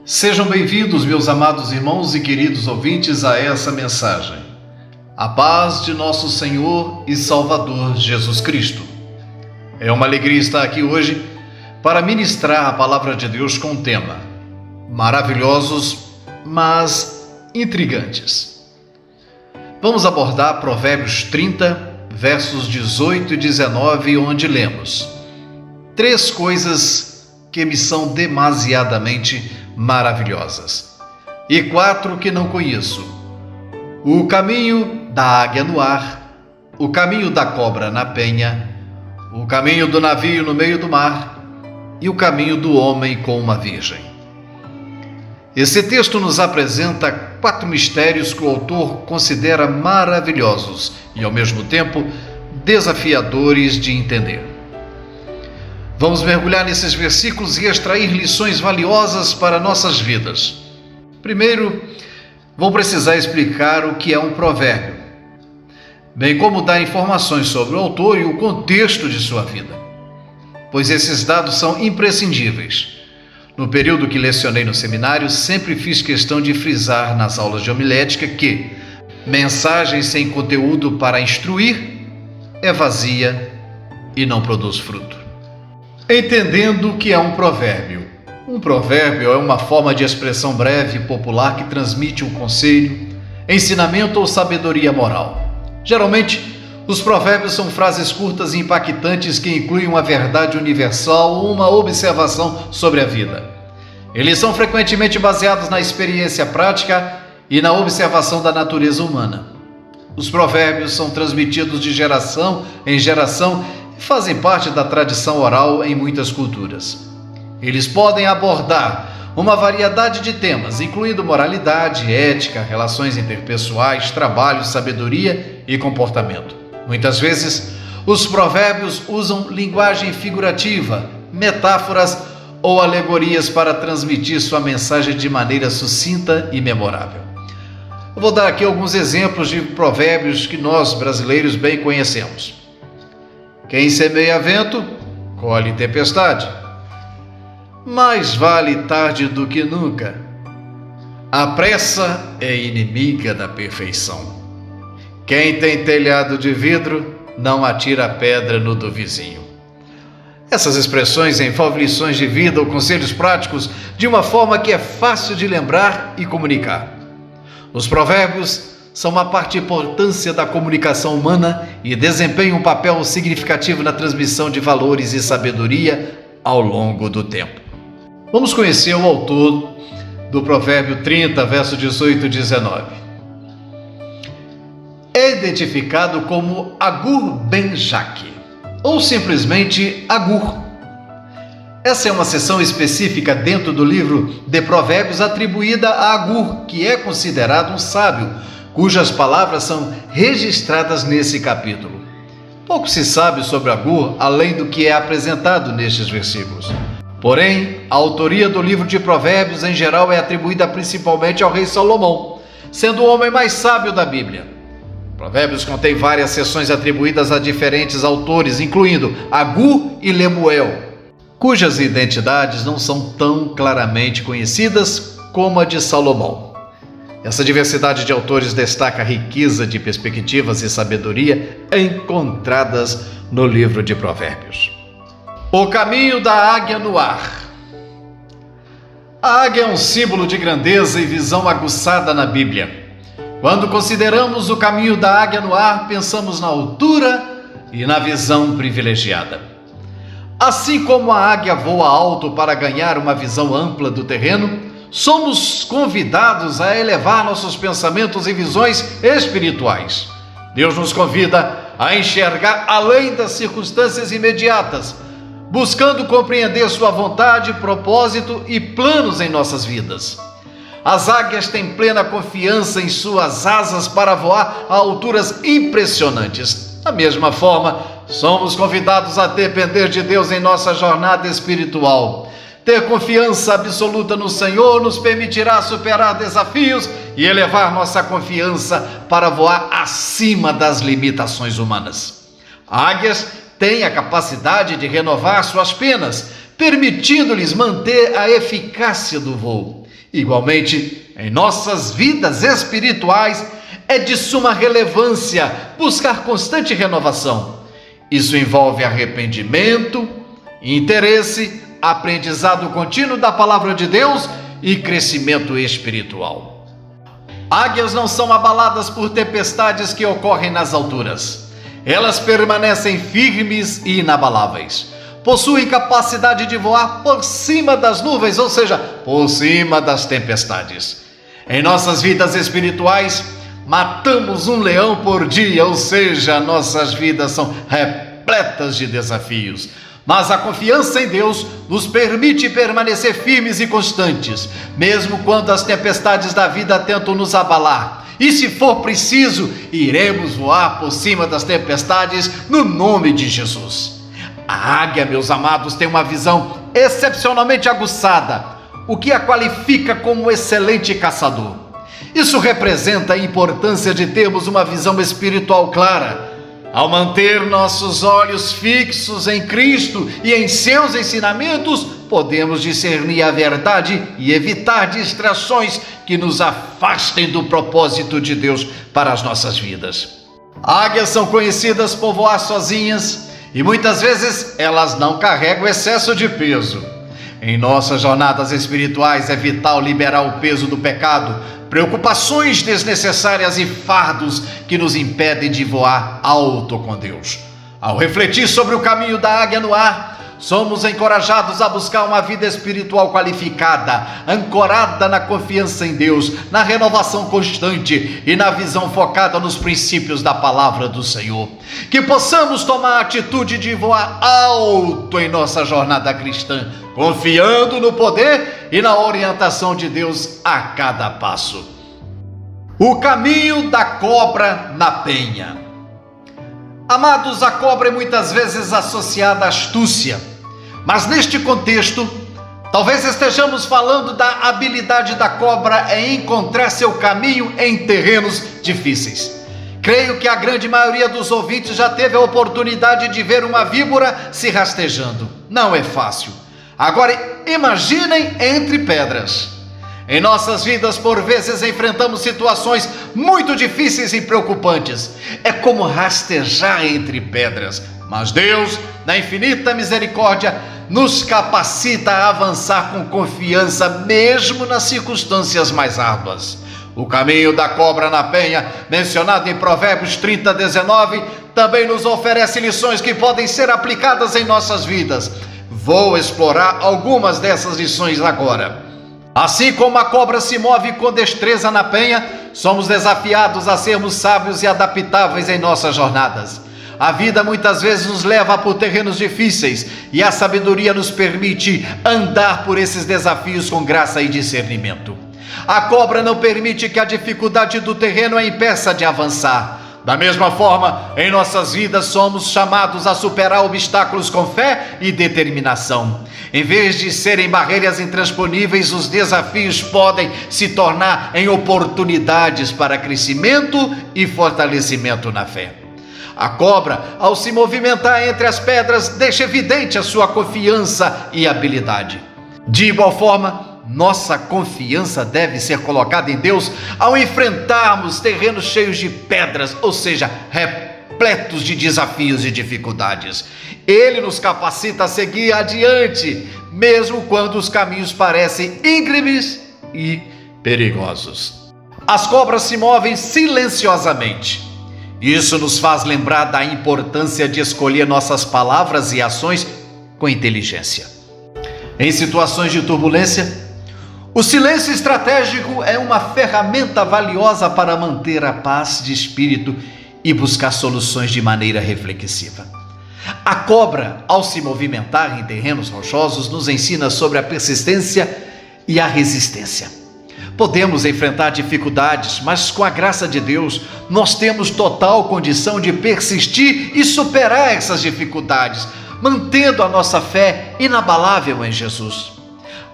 Sejam bem-vindos, meus amados irmãos e queridos ouvintes, a essa mensagem. A paz de nosso Senhor e Salvador Jesus Cristo. É uma alegria estar aqui hoje para ministrar a palavra de Deus com o tema maravilhosos, mas intrigantes. Vamos abordar Provérbios 30, versos 18 e 19, onde lemos: três coisas que me são demasiadamente maravilhosas, e quatro que não conheço: o caminho da águia no ar, o caminho da cobra na penha, o caminho do navio no meio do mar e o caminho do homem com uma virgem. Esse texto nos apresenta quatro mistérios que o autor considera maravilhosos e, ao mesmo tempo, desafiadores de entender. Vamos mergulhar nesses versículos e extrair lições valiosas para nossas vidas. Primeiro, vou precisar explicar o que é um provérbio, bem como dar informações sobre o autor e o contexto de sua vida, pois esses dados são imprescindíveis. No período que lecionei no seminário, sempre fiz questão de frisar nas aulas de homilética que mensagem sem conteúdo para instruir é vazia e não produz fruto. Entendendo o que é um provérbio. Um provérbio é uma forma de expressão breve e popular que transmite um conselho, ensinamento ou sabedoria moral. Geralmente, os provérbios são frases curtas e impactantes que incluem uma verdade universal ou uma observação sobre a vida. Eles são frequentemente baseados na experiência prática e na observação da natureza humana. Os provérbios são transmitidos de geração em geração e fazem parte da tradição oral em muitas culturas. Eles podem abordar uma variedade de temas, incluindo moralidade, ética, relações interpessoais, trabalho, sabedoria e comportamento. Muitas vezes, os provérbios usam linguagem figurativa, metáforas ou alegorias para transmitir sua mensagem de maneira sucinta e memorável. Eu vou dar aqui alguns exemplos de provérbios que nós, brasileiros, bem conhecemos. Quem semeia vento, colhe tempestade. Mais vale tarde do que nunca. A pressa é inimiga da perfeição. Quem tem telhado de vidro, não atira pedra no do vizinho. Essas expressões envolvem lições de vida ou conselhos práticos de uma forma que é fácil de lembrar e comunicar. Os provérbios são uma parte importante da comunicação humana e desempenham um papel significativo na transmissão de valores e sabedoria ao longo do tempo. Vamos conhecer o autor do Provérbio 30, verso 18 e 19. É identificado como Agur Ben Jaque, ou simplesmente Agur. Essa é uma seção específica dentro do livro de Provérbios atribuída a Agur, que é considerado um sábio, cujas palavras são registradas nesse capítulo. Pouco se sabe sobre Agur, além do que é apresentado nestes versículos. Porém, a autoria do livro de Provérbios, em geral, é atribuída principalmente ao rei Salomão, sendo o homem mais sábio da Bíblia. Provérbios contém várias seções atribuídas a diferentes autores, incluindo Agur e Lemuel, cujas identidades não são tão claramente conhecidas como a de Salomão. Essa diversidade de autores destaca a riqueza de perspectivas e sabedoria encontradas no livro de Provérbios. O caminho da águia no ar. A águia é um símbolo de grandeza e visão aguçada na Bíblia. Quando consideramos o caminho da águia no ar, pensamos na altura e na visão privilegiada. Assim como a águia voa alto para ganhar uma visão ampla do terreno, somos convidados a elevar nossos pensamentos e visões espirituais. Deus nos convida a enxergar além das circunstâncias imediatas, buscando compreender sua vontade, propósito e planos em nossas vidas. As águias têm plena confiança em suas asas para voar a alturas impressionantes. Da mesma forma, somos convidados a depender de Deus em nossa jornada espiritual. Ter confiança absoluta no Senhor nos permitirá superar desafios e elevar nossa confiança para voar acima das limitações humanas. Águias têm a capacidade de renovar suas penas, permitindo-lhes manter a eficácia do voo. Igualmente, em nossas vidas espirituais, é de suma relevância buscar constante renovação. Isso envolve arrependimento, interesse, aprendizado contínuo da palavra de Deus e crescimento espiritual. Águias não são abaladas por tempestades que ocorrem nas alturas. Elas permanecem firmes e inabaláveis. Possuem capacidade de voar por cima das nuvens, ou seja, por cima das tempestades. Em nossas vidas espirituais, matamos um leão por dia, ou seja, nossas vidas são repletas de desafios. Mas a confiança em Deus nos permite permanecer firmes e constantes, mesmo quando as tempestades da vida tentam nos abalar. E se for preciso, iremos voar por cima das tempestades no nome de Jesus. A águia, meus amados, tem uma visão excepcionalmente aguçada, o que a qualifica como um excelente caçador. Isso representa a importância de termos uma visão espiritual clara. Ao manter nossos olhos fixos em Cristo e em seus ensinamentos, podemos discernir a verdade e evitar distrações que nos afastem do propósito de Deus para as nossas vidas. Águias são conhecidas por voar sozinhas e muitas vezes elas não carregam excesso de peso. Em nossas jornadas espirituais é vital liberar o peso do pecado, preocupações desnecessárias e fardos que nos impedem de voar alto com Deus. Ao refletir sobre o caminho da águia no ar, somos encorajados a buscar uma vida espiritual qualificada, ancorada na confiança em Deus, na renovação constante e na visão focada nos princípios da palavra do Senhor. Que possamos tomar a atitude de voar alto em nossa jornada cristã, confiando no poder e na orientação de Deus a cada passo. O caminho da cobra na penha. Amados, a cobra é muitas vezes associada à astúcia, mas neste contexto, talvez estejamos falando da habilidade da cobra em encontrar seu caminho em terrenos difíceis. Creio que a grande maioria dos ouvintes já teve a oportunidade de ver uma víbora se rastejando. Não é fácil. Agora, imaginem entre pedras. Em nossas vidas, por vezes, enfrentamos situações muito difíceis e preocupantes. É como rastejar entre pedras. Mas Deus, na infinita misericórdia, nos capacita a avançar com confiança, mesmo nas circunstâncias mais árduas. O caminho da cobra na penha, mencionado em Provérbios 30:19, também nos oferece lições que podem ser aplicadas em nossas vidas. Vou explorar algumas dessas lições agora. Assim como a cobra se move com destreza na penha, somos desafiados a sermos sábios e adaptáveis em nossas jornadas. A vida muitas vezes nos leva por terrenos difíceis e a sabedoria nos permite andar por esses desafios com graça e discernimento. A cobra não permite que a dificuldade do terreno a impeça de avançar. Da mesma forma, em nossas vidas somos chamados a superar obstáculos com fé e determinação. Em vez de serem barreiras intransponíveis, os desafios podem se tornar em oportunidades para crescimento e fortalecimento na fé. A cobra, ao se movimentar entre as pedras, deixa evidente a sua confiança e habilidade. De igual forma, nossa confiança deve ser colocada em Deus ao enfrentarmos terrenos cheios de pedras, ou seja, repletos de desafios e dificuldades. Ele nos capacita a seguir adiante, mesmo quando os caminhos parecem íngremes e perigosos. As cobras se movem silenciosamente. Isso nos faz lembrar da importância de escolher nossas palavras e ações com inteligência. Em situações de turbulência, o silêncio estratégico é uma ferramenta valiosa para manter a paz de espírito e buscar soluções de maneira reflexiva. A cobra, ao se movimentar em terrenos rochosos, nos ensina sobre a persistência e a resistência. Podemos enfrentar dificuldades, mas com a graça de Deus, nós temos total condição de persistir e superar essas dificuldades, mantendo a nossa fé inabalável em Jesus.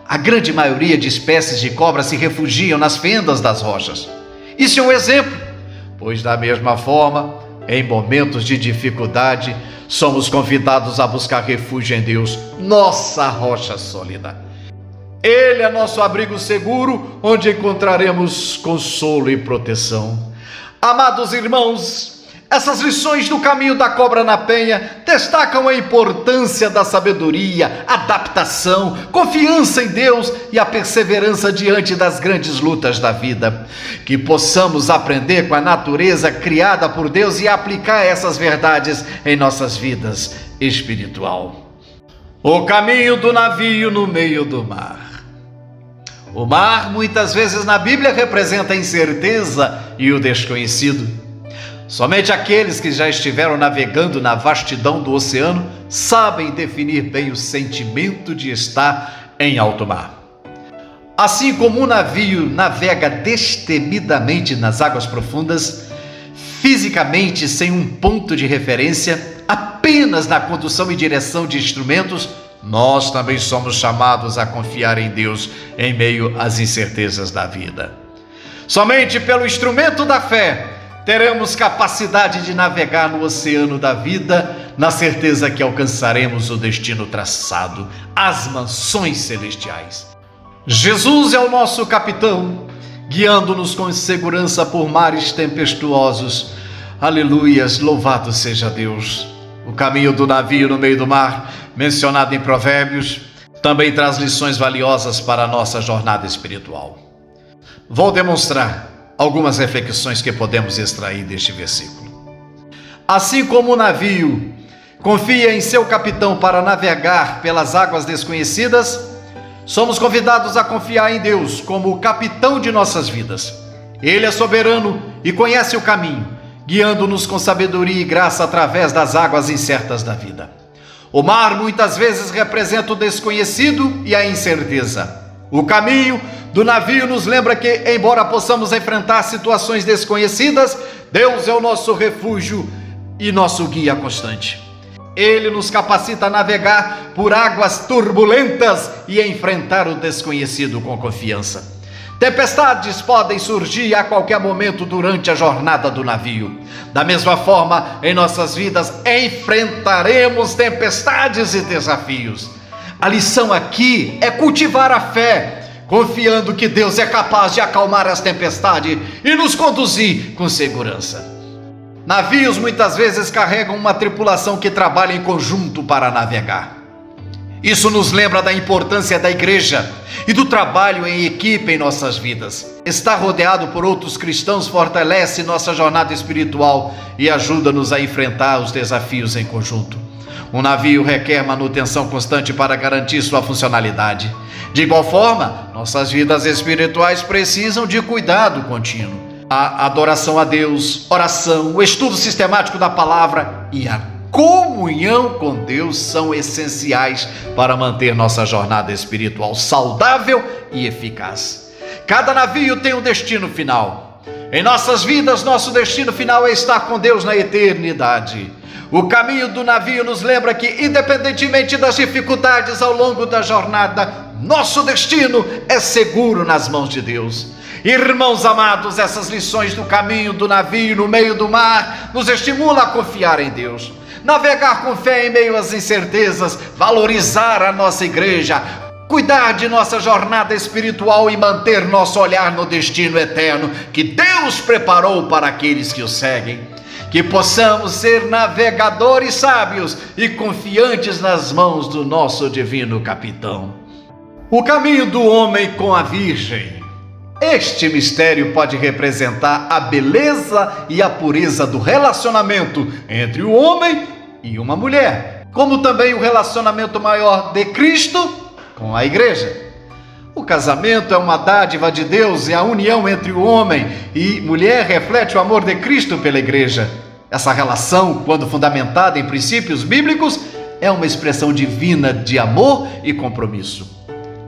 A grande maioria de espécies de cobras se refugiam nas fendas das rochas. Isso é um exemplo, pois da mesma forma, em momentos de dificuldade, somos convidados a buscar refúgio em Deus, nossa rocha sólida. Ele é nosso abrigo seguro, onde encontraremos consolo e proteção. Amados irmãos, essas lições do caminho da cobra na penha destacam a importância da sabedoria, adaptação, confiança em Deus e a perseverança diante das grandes lutas da vida. Que possamos aprender com a natureza criada por Deus e aplicar essas verdades em nossas vidas espiritual. O caminho do navio no meio do mar. O mar, muitas vezes na Bíblia, representa a incerteza e o desconhecido. Somente aqueles que já estiveram navegando na vastidão do oceano sabem definir bem o sentimento de estar em alto mar. Assim como um navio navega destemidamente nas águas profundas, fisicamente sem um ponto de referência, apenas na condução e direção de instrumentos, nós também somos chamados a confiar em Deus em meio às incertezas da vida. Somente pelo instrumento da fé teremos capacidade de navegar no oceano da vida, na certeza que alcançaremos o destino traçado, as mansões celestiais. Jesus é o nosso capitão, guiando-nos com segurança por mares tempestuosos. Aleluias, louvado seja Deus. O caminho do navio no meio do mar, mencionado em Provérbios, também traz lições valiosas para a nossa jornada espiritual. Vou demonstrar algumas reflexões que podemos extrair deste versículo. Assim como o navio confia em seu capitão para navegar pelas águas desconhecidas, somos convidados a confiar em Deus como o capitão de nossas vidas. Ele é soberano e conhece o caminho, guiando-nos com sabedoria e graça através das águas incertas da vida. O mar muitas vezes representa o desconhecido e a incerteza. O caminho do navio nos lembra que, embora possamos enfrentar situações desconhecidas, Deus é o nosso refúgio e nosso guia constante. Ele nos capacita a navegar por águas turbulentas e enfrentar o desconhecido com confiança. Tempestades podem surgir a qualquer momento durante a jornada do navio. Da mesma forma, em nossas vidas, enfrentaremos tempestades e desafios. A lição aqui é cultivar a fé, confiando que Deus é capaz de acalmar as tempestades e nos conduzir com segurança. Navios muitas vezes carregam uma tripulação que trabalha em conjunto para navegar. Isso nos lembra da importância da igreja e do trabalho em equipe em nossas vidas. Estar rodeado por outros cristãos fortalece nossa jornada espiritual e ajuda-nos a enfrentar os desafios em conjunto. Um navio requer manutenção constante para garantir sua funcionalidade. De igual forma, nossas vidas espirituais precisam de cuidado contínuo. A adoração a Deus, oração, o estudo sistemático da palavra e a comunhão com Deus são essenciais para manter nossa jornada espiritual saudável e eficaz. Cada navio tem um destino final. Em nossas vidas, nosso destino final é estar com Deus na eternidade. O caminho do navio nos lembra que, independentemente das dificuldades ao longo da jornada, nosso destino é seguro nas mãos de Deus. Irmãos amados, essas lições do caminho do navio no meio do mar nos estimulam a confiar em Deus, navegar com fé em meio às incertezas, valorizar a nossa igreja, cuidar de nossa jornada espiritual e manter nosso olhar no destino eterno que Deus preparou para aqueles que o seguem. Que possamos ser navegadores sábios e confiantes nas mãos do nosso divino capitão. O caminho do homem com a Virgem. Este mistério pode representar a beleza e a pureza do relacionamento entre o homem e uma mulher, como também o relacionamento maior de Cristo com a igreja. O casamento é uma dádiva de Deus e a união entre o homem e mulher reflete o amor de Cristo pela igreja. Essa relação, quando fundamentada em princípios bíblicos, é uma expressão divina de amor e compromisso.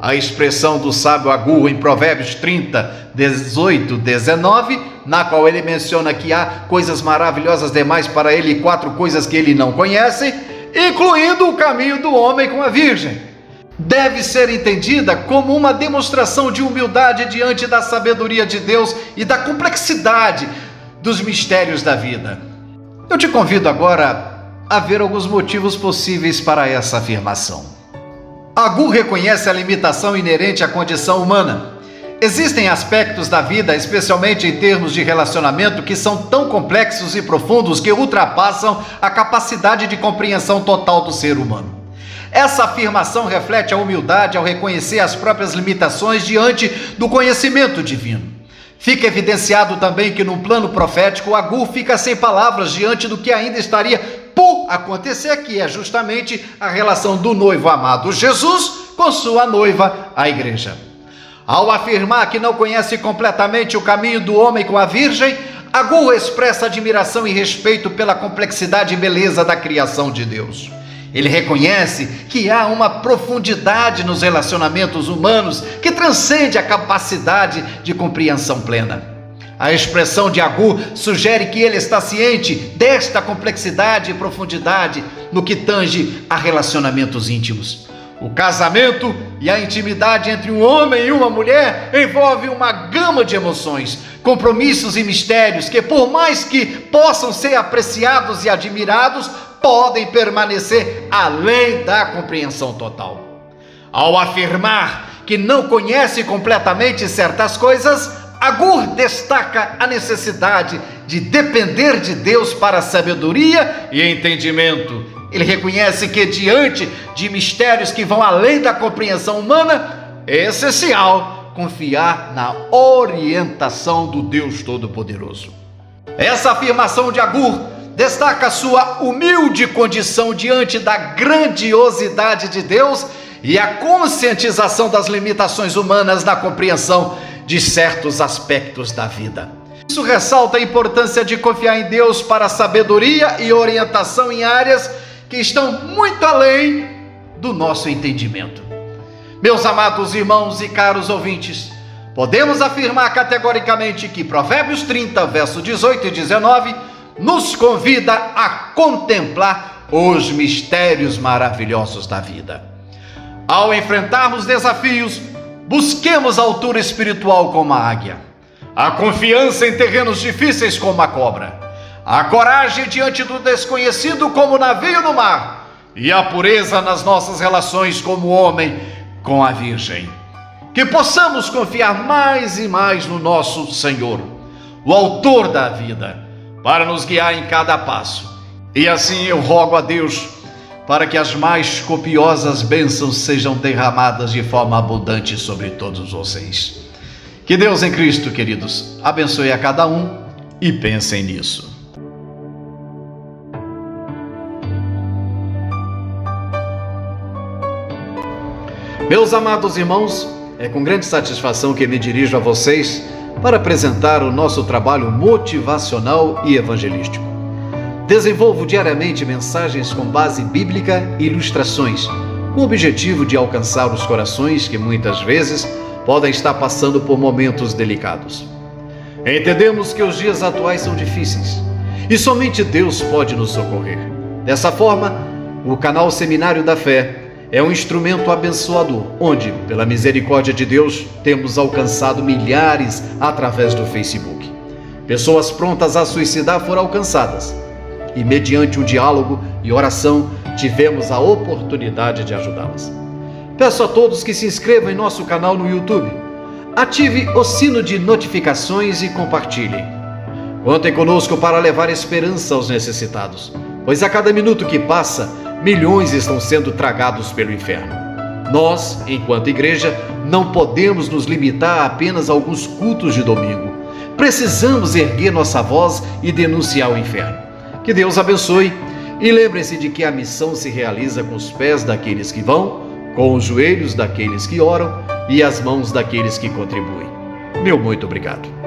A expressão do sábio Agur em Provérbios 30, 18, 19, na qual ele menciona que há coisas maravilhosas demais para ele e 4 coisas que ele não conhece, incluindo o caminho do homem com a Virgem, deve ser entendida como uma demonstração de humildade diante da sabedoria de Deus e da complexidade dos mistérios da vida. Eu te convido agora a ver alguns motivos possíveis para essa afirmação. Agur reconhece a limitação inerente à condição humana. Existem aspectos da vida, especialmente em termos de relacionamento, que são tão complexos e profundos que ultrapassam a capacidade de compreensão total do ser humano. Essa afirmação reflete a humildade ao reconhecer as próprias limitações diante do conhecimento divino. Fica evidenciado também que, no plano profético, Agur fica sem palavras diante do que ainda estaria por acontecer, que é justamente a relação do noivo amado Jesus com sua noiva, a igreja. Ao afirmar que não conhece completamente o caminho do homem com a virgem, Agur expressa admiração e respeito pela complexidade e beleza da criação de Deus. Ele reconhece que há uma profundidade nos relacionamentos humanos que transcende a capacidade de compreensão plena. A expressão de Agur sugere que ele está ciente desta complexidade e profundidade no que tange a relacionamentos íntimos. O casamento e a intimidade entre um homem e uma mulher envolve uma gama de emoções, compromissos e mistérios que, por mais que possam ser apreciados e admirados, podem permanecer além da compreensão total. Ao afirmar que não conhece completamente certas coisas, Agur destaca a necessidade de depender de Deus para sabedoria e entendimento. Ele reconhece que, diante de mistérios que vão além da compreensão humana, é essencial confiar na orientação do Deus Todo-Poderoso. Essa afirmação de Agur destaca sua humilde condição diante da grandiosidade de Deus e a conscientização das limitações humanas na compreensão de certos aspectos da vida. Isso ressalta a importância de confiar em Deus para sabedoria e orientação em áreas que estão muito além do nosso entendimento. Meus amados irmãos e caros ouvintes, podemos afirmar categoricamente que Provérbios 30, versos 18 e 19, nos convida a contemplar os mistérios maravilhosos da vida. Ao enfrentarmos desafios, busquemos a altura espiritual como a águia, a confiança em terrenos difíceis como a cobra, a coragem diante do desconhecido como o navio no mar e a pureza nas nossas relações como homem com a Virgem. Que possamos confiar mais e mais no nosso Senhor, o autor da vida, para nos guiar em cada passo. E assim eu rogo a Deus para que as mais copiosas bênçãos sejam derramadas de forma abundante sobre todos vocês. Que Deus em Cristo, queridos, abençoe a cada um e pensem nisso. Meus amados irmãos, é com grande satisfação que me dirijo a vocês para apresentar o nosso trabalho motivacional e evangelístico. Desenvolvo diariamente mensagens com base bíblica e ilustrações, com o objetivo de alcançar os corações que muitas vezes podem estar passando por momentos delicados. Entendemos que os dias atuais são difíceis e somente Deus pode nos socorrer. Dessa forma, o canal Seminário da Fé é um instrumento abençoador, onde, pela misericórdia de Deus, temos alcançado milhares através do Facebook. Pessoas prontas a suicidar foram alcançadas e, mediante um diálogo e oração, tivemos a oportunidade de ajudá-las. Peço a todos que se inscrevam em nosso canal no YouTube, ative o sino de notificações e compartilhem. Contem conosco para levar esperança aos necessitados, pois a cada minuto que passa, milhões estão sendo tragados pelo inferno. Nós, enquanto igreja, não podemos nos limitar a apenas alguns cultos de domingo. Precisamos erguer nossa voz e denunciar o inferno. Que Deus abençoe e lembrem-se de que a missão se realiza com os pés daqueles que vão, com os joelhos daqueles que oram e as mãos daqueles que contribuem. Meu muito obrigado.